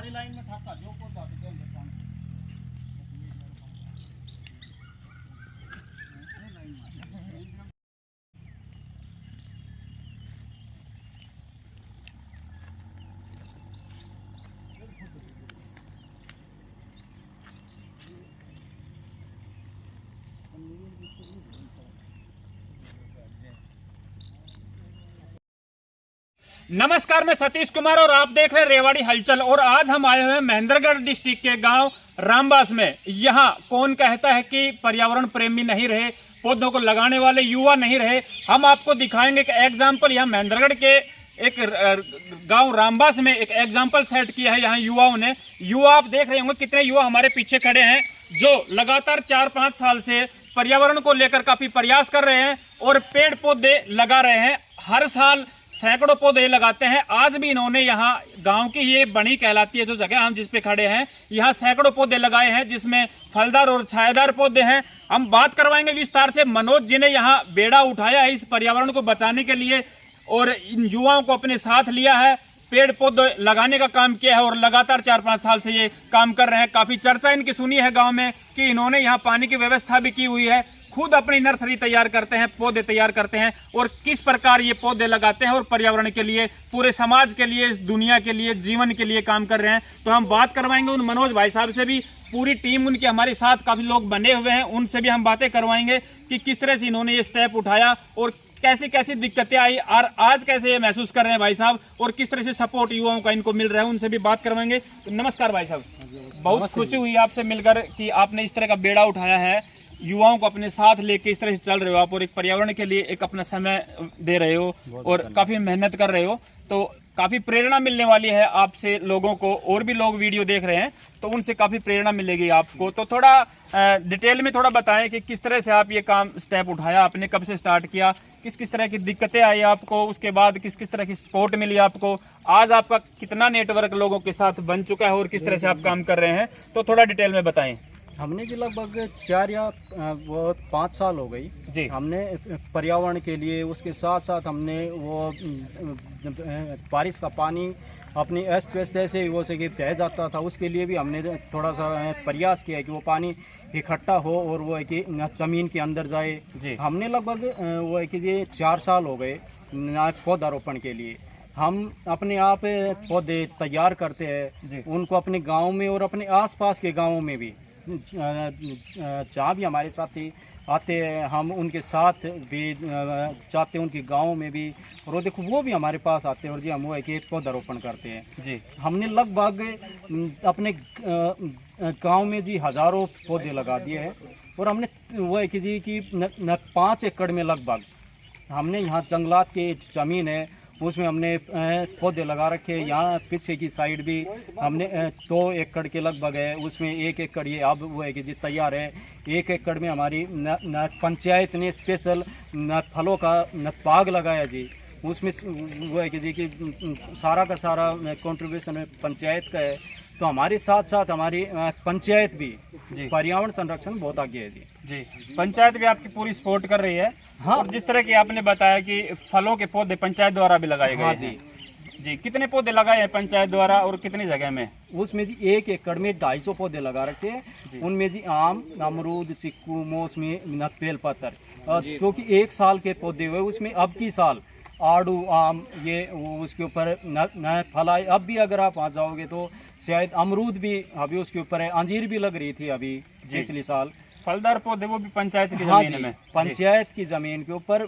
माड़ी लाइन में ठाका जो को दाद के अंदर काम नमस्कार, मैं सतीश कुमार और आप देख रहे हैं रेवाड़ी हलचल। और आज हम आए हुए हैं महेंद्रगढ़ डिस्ट्रिक्ट के गांव रामबास में। यहाँ कौन कहता है कि पर्यावरण प्रेमी नहीं रहे, पौधों को लगाने वाले युवा नहीं रहे। हम आपको दिखाएंगे कि एग्जाम्पल यहाँ महेंद्रगढ़ के एक गांव रामबास में एक एग्जाम्पल सेट किया है यहाँ युवाओं ने। युवा आप देख रहे होंगे कितने युवा हमारे पीछे खड़े हैं जो लगातार 4-5 साल से पर्यावरण को लेकर काफी प्रयास कर रहे हैं और पेड़ पौधे लगा रहे हैं। हर साल सैकड़ों पौधे लगाते हैं। आज भी इन्होंने यहाँ गांव की ये बनी कहलाती है जो जगह हम जिस पे खड़े हैं, यहाँ सैकड़ों पौधे लगाए हैं जिसमें फलदार और छायादार पौधे हैं। हम बात करवाएंगे विस्तार से मनोज जी ने यहाँ बेड़ा उठाया है इस पर्यावरण को बचाने के लिए और इन युवाओं को अपने साथ लिया है, पेड़ पौधे लगाने का काम किया है और लगातार 4-5 साल से ये काम कर रहे हैं। काफी चर्चा इनकी सुनी है गाँव में कि इन्होंने यहाँ पानी की व्यवस्था भी की हुई है, खुद अपनी नर्सरी तैयार करते हैं, पौधे तैयार करते हैं और किस प्रकार ये पौधे लगाते हैं और पर्यावरण के लिए, पूरे समाज के लिए, इस दुनिया के लिए, जीवन के लिए काम कर रहे हैं। तो हम बात करवाएंगे उन मनोज भाई साहब से भी, पूरी टीम उनके हमारे साथ काफी लोग बने हुए हैं, उनसे भी हम बातें करवाएंगे कि किस तरह से इन्होंने ये स्टेप उठाया और कैसी कैसी दिक्कतें आई और आज कैसे ये महसूस कर रहे हैं भाई साहब और किस तरह से सपोर्ट युवाओं का इनको मिल रहा है, उनसे भी बात करवाएंगे। तो नमस्कार भाई साहब, बहुत खुशी हुई आपसे मिलकर कि आपने इस तरह का बेड़ा उठाया है, युवाओं को अपने साथ लेके इस तरह से चल रहे हो आप और एक पर्यावरण के लिए एक अपना समय दे रहे हो और काफी मेहनत कर रहे हो। तो काफी प्रेरणा मिलने वाली है आपसे लोगों को, और भी लोग वीडियो देख रहे हैं तो उनसे काफी प्रेरणा मिलेगी आपको। तो थोड़ा डिटेल में थोड़ा बताएं कि किस तरह से आप ये काम स्टेप उठाया, आपने कब से स्टार्ट किया, किस किस तरह की दिक्कतें आई आपको, उसके बाद किस किस तरह की सपोर्ट मिली आपको, आज आपका कितना नेटवर्क लोगों के साथ बन चुका है और किस तरह से आप काम कर रहे हैं, तो थोड़ा डिटेल में बताएं। हमने जी लगभग 4 या 5 साल हो गई जी हमने पर्यावरण के लिए, उसके साथ साथ हमने वो बारिश का पानी अपनी अस्त व्यस्त ऐसे वो से कि बह जाता था, उसके लिए भी हमने थोड़ा सा प्रयास किया कि वो पानी इकट्ठा हो और वो है कि ज़मीन के अंदर जाए जी। हमने लगभग वो है कि ये 4 साल हो गए पौधारोपण के लिए। हम अपने आप पौधे तैयार करते हैं, उनको अपने गाँव में और अपने आसपास के गाँवों में भी जहाँ भी हमारे साथी आते हैं हम उनके साथ भी चाहते हैं, उनके गाँव में भी, और वो देखो वो भी हमारे पास आते हैं और जी हम वो है कि पौधारोपण करते हैं जी। हमने लगभग अपने गांव में जी हज़ारों पौधे लगा दिए हैं और हमने वो है कि जी कि 5 एकड़ में लगभग हमने यहाँ जंगलात की ज़मीन है उसमें हमने पौधे लगा रखे हैं। यहाँ पीछे की साइड भी हमने 2 एकड़ के लगभग है, उसमें 1 एकड़ ये अब वो है कि जी तैयार है। 1 एकड़ में हमारी न पंचायत ने स्पेशल न फलों का न बाग लगाया जी, उसमें वो है कि जी कि सारा का सारा कंट्रीब्यूशन पंचायत का है। तो हमारे साथ साथ हमारी पंचायत भी पर्यावरण संरक्षण बहुत आगे है जी। पंचायत भी आपकी पूरी सपोर्ट कर रही है। हाँ, और जिस तरह की आपने बताया कि फलों के पौधे पंचायत द्वारा भी लगाए गए। हाँ जी, कितने पौधे लगाए हैं पंचायत द्वारा और कितनी जगह में? उसमें जी 1 एकड़ में 250 पौधे लगा रखे हैं। उनमें जी आम, अमरूद, चिक्कू, मौसमी, बेलपत्र, जो कि 1 साल के पौधे हुए। उसमें अब की साल आड़ू, आम, ये उसके ऊपर नए फल आए। अब भी अगर आप वहाँ जाओगे तो शायद अमरूद भी अभी उसके ऊपर है, अंजीर भी लग रही थी अभी पिछले साल। फलदार पौधे वो भी पंचायत की जमीन में, पंचायत की जमीन के ऊपर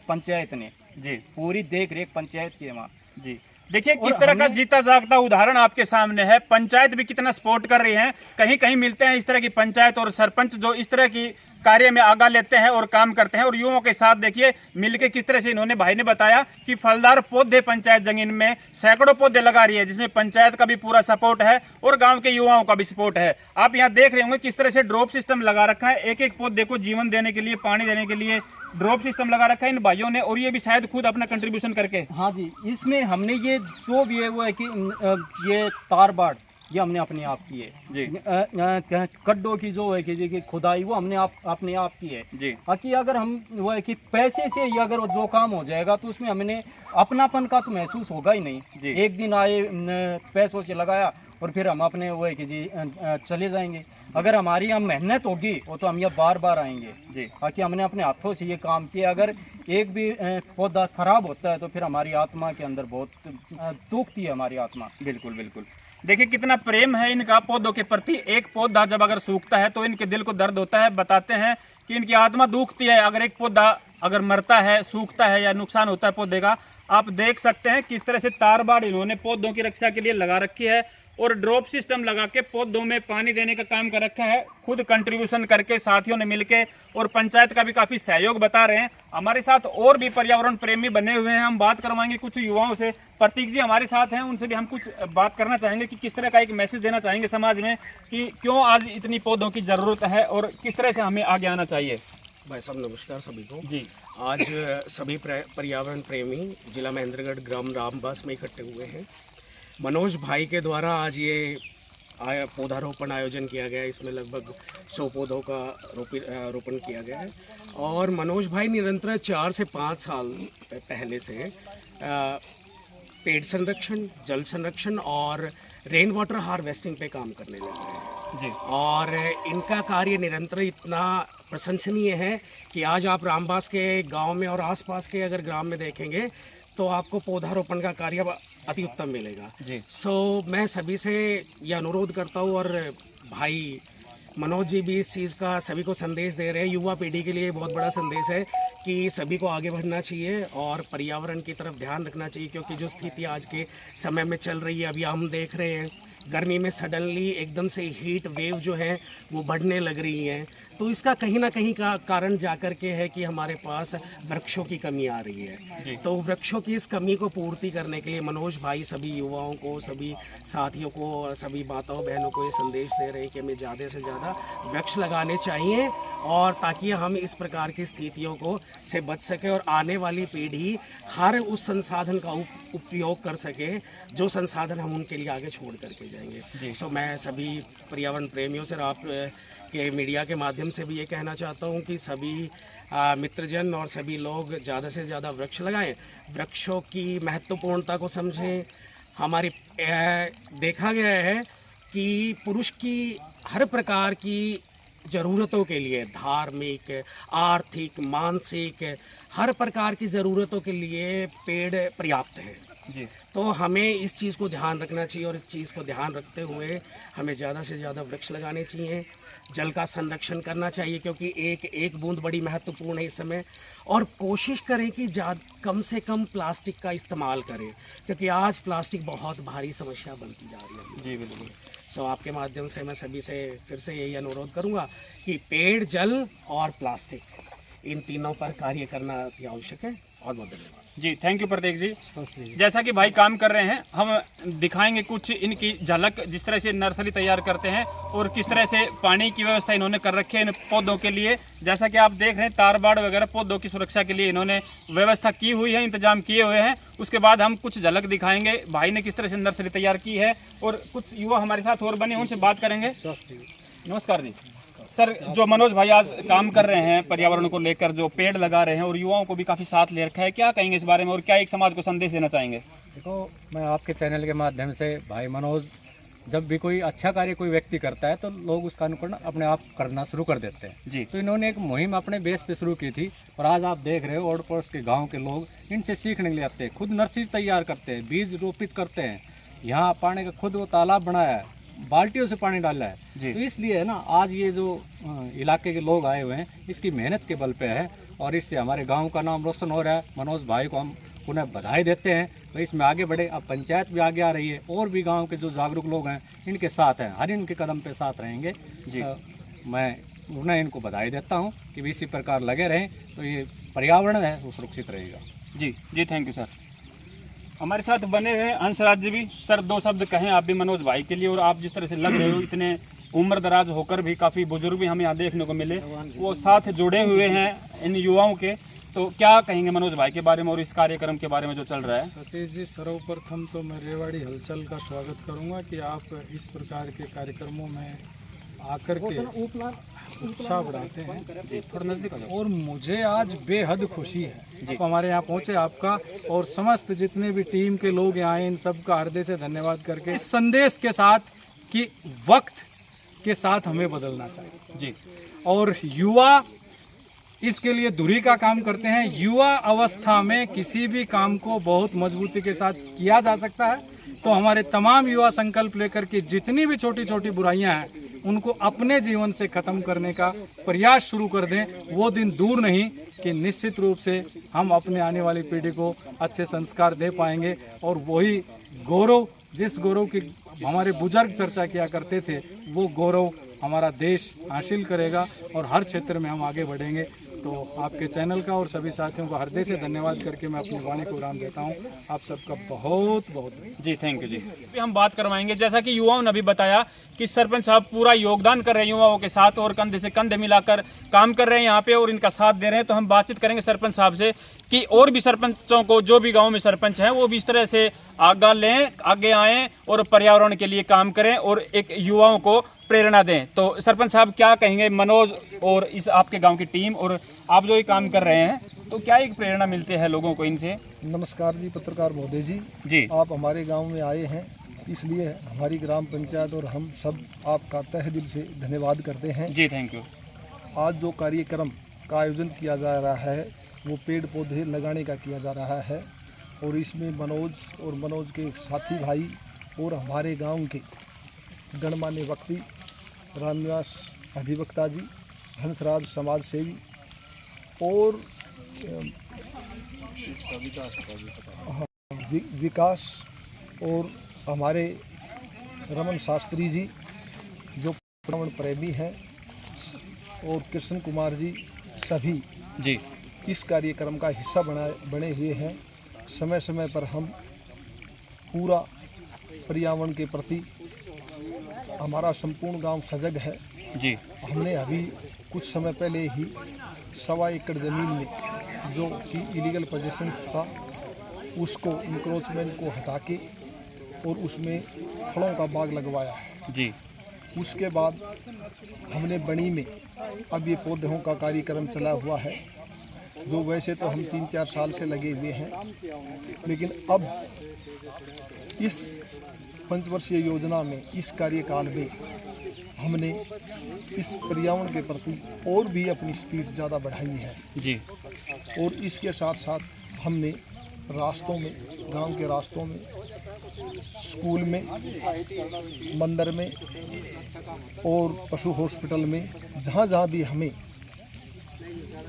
पंचायत ने जी पूरी देख रेख पंचायत की है वहाँ जी। देखिए किस तरह का जीता जागता उदाहरण आपके सामने है। पंचायत भी कितना सपोर्ट कर रही है। कहीं कहीं मिलते हैं इस तरह की पंचायत और सरपंच जो इस तरह की कार्य में आगा लेते हैं और काम करते हैं और युवाओं के साथ देखिए मिलके किस तरह से इन्होंने भाई ने बताया कि फलदार पौधे पंचायत जमीन में सैकड़ों पौधे लगा रही है जिसमें पंचायत का भी पूरा सपोर्ट है और गांव के युवाओं का भी सपोर्ट है। आप यहाँ देख रहे होंगे किस तरह से ड्रॉप सिस्टम लगा रखा है, एक एक पौधे को जीवन देने के लिए, पानी देने के लिए ड्रॉप सिस्टम लगा रखा है इन भाइयों ने, और ये भी शायद खुद अपना कंट्रीब्यूशन करके। हाँ जी, इसमें हमने ये जो भी है वो है कि ये तार बाड़ ये हमने अपने आप की है जी। गड्ढों की जो है कि खुदाई वो हमने अपने आप की है जी। बाकी अगर हम वो है कि पैसे से ही अगर जो काम हो जाएगा तो उसमें हमने अपनापन का तो महसूस होगा ही नहीं जी। एक दिन आए पैसों से लगाया और फिर हम अपने वो है कि जी चले जाएंगे। अगर हमारी यहाँ मेहनत होगी वो तो हम यहाँ बार बार आएंगे जी, बाकी हमने अपने हाथों से ये काम किया। अगर एक भी पौधा खराब होता है तो फिर हमारी आत्मा के अंदर बहुत दुखती है हमारी आत्मा। बिल्कुल बिल्कुल, देखिए कितना प्रेम है इनका पौधों के प्रति। एक पौधा जब अगर सूखता है तो इनके दिल को दर्द होता है, बताते हैं कि इनकी आत्मा दुखती है। अगर एक पौधा अगर मरता है, सूखता है या नुकसान होता है पौधे का, आप देख सकते हैं किस तरह से तार बाड़ इन्होंने पौधों की रक्षा के लिए लगा रखी है और ड्रॉप सिस्टम लगा के पौधों में पानी देने का काम कर रखा है, खुद कंट्रीब्यूशन करके साथियों ने मिलके, और पंचायत का भी काफी सहयोग बता रहे हैं। हमारे साथ और भी पर्यावरण प्रेमी बने हुए हैं, हम बात करवाएंगे कुछ युवाओं से। प्रतीक जी हमारे साथ हैं, उनसे भी हम कुछ बात करना चाहेंगे कि किस तरह का एक मैसेज देना चाहेंगे समाज में कि क्यों आज इतनी पौधों की जरूरत है और किस तरह से हमें आगे आना चाहिए। भाई साहब नमस्कार सभी को जी। आज सभी पर्यावरण प्रेमी जिला महेंद्रगढ़ ग्राम रामबास में इकट्ठे हुए हैं। मनोज भाई के द्वारा आज ये पौधारोपण आयोजन किया गया है। इसमें लगभग 100 पौधों का रोपण किया गया है और मनोज भाई निरंतर 4 से 5 साल पहले से पेड़ संरक्षण, जल संरक्षण और रेन वाटर हार्वेस्टिंग पे काम करने लगे हैं जी। और इनका कार्य निरंतर इतना प्रशंसनीय है कि आज आप रामबास के गांव में और आसपास के अगर ग्राम में देखेंगे तो आपको पौधारोपण का कार्य अति उत्तम मिलेगा जी। मैं सभी से यह अनुरोध करता हूँ और भाई मनोज जी भी इस चीज़ का सभी को संदेश दे रहे हैं। युवा पीढ़ी के लिए बहुत बड़ा संदेश है कि सभी को आगे बढ़ना चाहिए और पर्यावरण की तरफ ध्यान रखना चाहिए, क्योंकि जो स्थिति आज के समय में चल रही है, अभी हम देख रहे हैं गर्मी में सडनली एकदम से हीट वेव जो है वो बढ़ने लग रही है। तो इसका कहीं ना कहीं का कारण जाकर के है कि हमारे पास वृक्षों की कमी आ रही है। तो वृक्षों की इस कमी को पूर्ति करने के लिए मनोज भाई सभी युवाओं को, सभी साथियों को, सभी माताओं बहनों को ये संदेश दे रहे हैं कि हमें ज़्यादा से ज़्यादा वृक्ष लगाने चाहिए और ताकि हम इस प्रकार की स्थितियों को से बच सके और आने वाली पीढ़ी हर उस संसाधन का उपयोग कर सके जो संसाधन हम उनके लिए आगे छोड़ करके जाएंगे। मैं सभी पर्यावरण प्रेमियों से आप के मीडिया के माध्यम से भी ये कहना चाहता हूँ कि सभी मित्रजन और सभी लोग ज़्यादा से ज़्यादा वृक्ष लगाएं, वृक्षों की महत्वपूर्णता को समझें। हमारी देखा गया है कि पुरुष की हर प्रकार की ज़रूरतों के लिए, धार्मिक, आर्थिक, मानसिक, हर प्रकार की ज़रूरतों के लिए पेड़ पर्याप्त है जी। तो हमें इस चीज़ को ध्यान रखना चाहिए और इस चीज़ को ध्यान रखते हुए हमें ज़्यादा से ज़्यादा वृक्ष लगाने चाहिए। जल का संरक्षण करना चाहिए क्योंकि एक एक बूंद बड़ी महत्वपूर्ण है इस समय, और कोशिश करें कि कम से कम प्लास्टिक का इस्तेमाल करें क्योंकि आज प्लास्टिक बहुत भारी समस्या बनती जा रही है जी। बिल्कुल। आपके माध्यम से मैं सभी से फिर से यही अनुरोध करूंगा कि पेड़, जल और प्लास्टिक इन तीनों पर कार्य करना अति आवश्यक है। बहुत बहुत धन्यवाद जी। थैंक यू प्रतीक जी। जैसा कि भाई काम कर रहे हैं, हम दिखाएंगे कुछ इनकी झलक, जिस तरह से नर्सरी तैयार करते हैं और किस तरह से पानी की व्यवस्था इन्होंने कर रखी है इन पौधों के लिए। जैसा कि आप देख रहे हैं तार बाड़ वगैरह पौधों की सुरक्षा के लिए इन्होंने व्यवस्था की हुई है, इंतजाम किए हुए हैं। उसके बाद हम कुछ झलक दिखाएंगे भाई ने किस तरह से नर्सरी तैयार की है और कुछ युवा हमारे साथ और बने, उनसे बात करेंगे। नमस्कार जी। सर, जो मनोज भाई आज काम कर रहे हैं पर्यावरण को लेकर, जो पेड़ लगा रहे हैं और युवाओं को भी काफ़ी साथ ले रखा है, क्या कहेंगे इस बारे में और क्या एक समाज को संदेश देना चाहेंगे? देखो, मैं आपके चैनल के माध्यम से भाई मनोज, जब भी कोई अच्छा कार्य कोई व्यक्ति करता है तो लोग उसका अनुकरण अपने आप करना शुरू कर देते हैं जी। तो इन्होंने एक मुहिम अपने बेस पे शुरू की थी और आज आप देख रहे हो और पड़ोस के गाँव के लोग इनसे सीखने के लिए आते हैं, खुद नर्सरी तैयार करते हैं, बीज रोपित करते हैं, यहाँ पानी का खुद वो तालाब बनाया है, बाल्टियों से पानी डाला है जी। तो इसलिए है ना, आज ये जो इलाके के लोग आए हुए हैं इसकी मेहनत के बल पे है और इससे हमारे गांव का नाम रोशन हो रहा है। मनोज भाई को हम पुनः बधाई देते हैं। तो इसमें आगे बढ़े, अब पंचायत भी आगे आ रही है और भी गांव के जो जागरूक लोग हैं इनके साथ हैं, हर इनके कदम पे साथ रहेंगे जी। मैं उन्हें इनको बधाई देता हूँ कि इसी प्रकार लगे रहें तो ये पर्यावरण है वो सुरक्षित रहेगा जी। जी थैंक यू सर। हमारे साथ बने हुए हंसराज जी भी। सर, 2 शब्द कहें आप भी मनोज भाई के लिए, और आप जिस तरह से लग रहे हो, इतने उम्र दराज होकर भी काफ़ी बुजुर्ग भी हमें यहाँ देखने को मिले, वो साथ जुड़े हुए हैं इन युवाओं के, तो क्या कहेंगे मनोज भाई के बारे में और इस कार्यक्रम के बारे में जो चल रहा है? सतीश जी, सर्वप्रथम तो मैं रेवाड़ी हलचल का स्वागत करूंगा कि आप इस प्रकार के कार्यक्रमों में आकर के उत्साह बढ़ाते हैं। थोड़ा नजदीक और मुझे आज बेहद खुशी है आप हमारे यहाँ पहुँचे, आपका और समस्त जितने भी टीम के लोग यहाँ आए इन सब का हृदय से धन्यवाद करके इस संदेश के साथ कि वक्त के साथ हमें बदलना चाहिए जी। और युवा इसके लिए दूरी का काम करते हैं। युवा अवस्था में किसी भी काम को बहुत मजबूती के साथ किया जा सकता है। तो हमारे तमाम युवा संकल्प लेकर के जितनी भी छोटी छोटी बुराइयां हैं उनको अपने जीवन से ख़त्म करने का प्रयास शुरू कर दें। वो दिन दूर नहीं कि निश्चित रूप से हम अपने आने वाली पीढ़ी को अच्छे संस्कार दे पाएंगे और वही गौरव, जिस गौरव की हमारे बुजुर्ग चर्चा किया करते थे, वो गौरव हमारा देश हासिल करेगा और हर क्षेत्र में हम आगे बढ़ेंगे। तो आपके चैनल का और सभी साथियों का हृदय से धन्यवाद करके मैं अपनी वाणी को विराम देता हूँ। आप सबका बहुत बहुत जी, थैंक यू जी। अभी हम बात करवाएंगे, जैसा कि युवाओं ने अभी बताया कि सरपंच साहब पूरा योगदान कर रहे हैं युवाओं के साथ और कंधे से कंधे मिलाकर काम कर रहे हैं यहाँ पे और इनका साथ दे रहे हैं। तो हम बातचीत करेंगे सरपंच साहब से कि और भी सरपंचों को, जो भी गाँव में सरपंच हैं, वो भी इस तरह से आगे आएँ और पर्यावरण के लिए काम करें और एक युवाओं को प्रेरणा दें। तो सरपंच साहब क्या कहेंगे, मनोज और इस आपके गांव की टीम और आप जो ये काम कर रहे हैं, तो क्या एक प्रेरणा मिलती है लोगों को इनसे? नमस्कार जी, पत्रकार महोदय जी। जी, आप हमारे गांव में आए हैं, इसलिए हमारी ग्राम पंचायत और हम सब आपका तहे दिल से धन्यवाद करते हैं। जी, थैंक यू। आज जो कार्यक्रम का आयोजन किया जा रहा है वो पेड़ पौधे लगाने का किया जा रहा है और इसमें मनोज के साथी भाई और हमारे गांव के गणमान्य व्यक्ति रामनिवास अधिवक्ता जी, हंसराज समाज सेवी और विकास और हमारे रमन शास्त्री जी जो पर्यावरण प्रेमी हैं और कृष्ण कुमार जी, सभी जी इस कार्यक्रम का हिस्सा बने हुए हैं। समय समय पर हम पूरा पर्यावरण के प्रति हमारा संपूर्ण गांव सजग है। जी, हमने अभी कुछ समय पहले ही 1.25 एकड़ ज़मीन में जो कि इलीगल पोजीशन था उसको इंक्रोचमेंट को हटा के और उसमें फलों का बाग लगवाया है। जी, उसके बाद हमने बणी में अब ये पौधों का कार्यक्रम चला हुआ है, जो वैसे तो हम 3-4 साल से लगे हुए हैं, लेकिन अब इस पंचवर्षीय योजना में, इस कार्यकाल में हमने इस पर्यावरण के प्रति और भी अपनी स्पीड ज़्यादा बढ़ाई है। जी, और इसके साथ साथ हमने रास्तों में, गांव के रास्तों में, स्कूल में, मंदिर में और पशु हॉस्पिटल में, जहाँ जहाँ भी हमें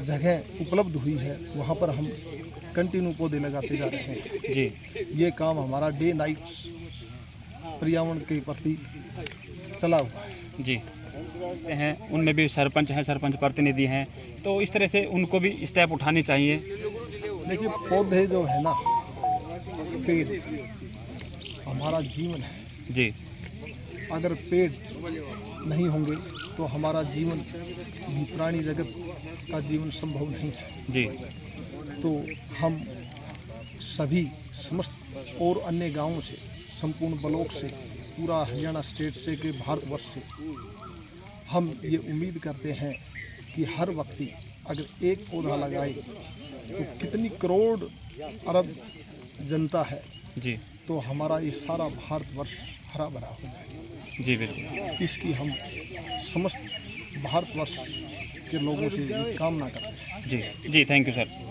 जगह उपलब्ध हुई है वहाँ पर हम कंटिन्यू पौधे लगाते जा रहे हैं। जी, ये काम हमारा डे नाइट पर्यावरण के प्रति चला हुआ है। जी हैं, उनमें भी सरपंच हैं, सरपंच प्रतिनिधि हैं, तो इस तरह से उनको भी स्टेप उठानी चाहिए। देखिए, पौधे जो है ना, पेड़ हमारा जीवन है। जी, अगर पेड़ नहीं होंगे तो हमारा जीवन भी, प्राणी जगत का जीवन संभव नहीं है। जी, तो हम सभी समस्त और अन्य गांवों से, संपूर्ण ब्लॉक से, पूरा हरियाणा स्टेट से, के भारतवर्ष से हम ये उम्मीद करते हैं कि हर व्यक्ति अगर एक पौधा लगाए तो कितनी करोड़ अरब जनता है, जी, तो हमारा ये सारा भारतवर्ष हरा भरा हो जाएगा। जी, बिल्कुल। इसकी हम समस्त भारतवर्ष के लोगों से कामना करते हैं। जी, जी, थैंक यू सर।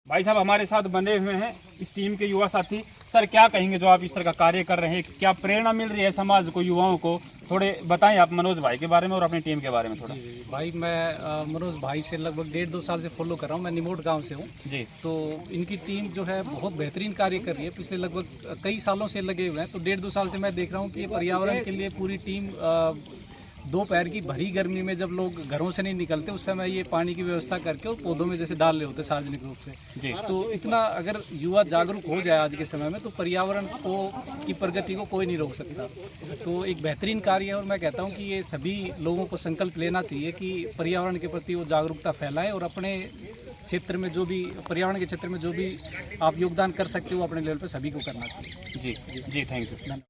भाई साहब हमारे साथ बने हुए हैं इस टीम के युवा साथी। सर, क्या कहेंगे जो आप इस तरह का कार्य कर रहे हैं, क्या प्रेरणा मिल रही है समाज को, युवाओं को? थोड़े बताएं आप मनोज भाई के बारे में और अपनी टीम के बारे में थोड़ा। जी भाई, मैं मनोज भाई से लगभग 1.5-2 साल से फॉलो कर रहा हूँ। मैं निमोट गांव से हूँ जी। तो इनकी टीम जो है बहुत बेहतरीन कार्य कर रही है, पिछले लगभग कई सालों से लगे हुए हैं। तो 1.5-2 साल से मैं देख रहा हूँ कि ये पर्यावरण के लिए पूरी टीम दोपहर की भरी गर्मी में जब लोग घरों से नहीं निकलते उस समय ये पानी की व्यवस्था करके और पौधों में जैसे डाल रहे होते सार्वजनिक रूप से। जी। तो इतना अगर युवा जागरूक हो जाए आज के समय में तो पर्यावरण को की प्रगति को कोई नहीं रोक सकता। तो एक बेहतरीन कार्य है और मैं कहता हूँ कि ये सभी लोगों को संकल्प लेना चाहिए कि पर्यावरण के प्रति वो जागरूकता फैलाएं और अपने क्षेत्र में जो भी पर्यावरण के क्षेत्र में जो भी आप योगदान कर सकते हो अपने लेवल पर सभी को करना चाहिए। जी, जी, थैंक यू।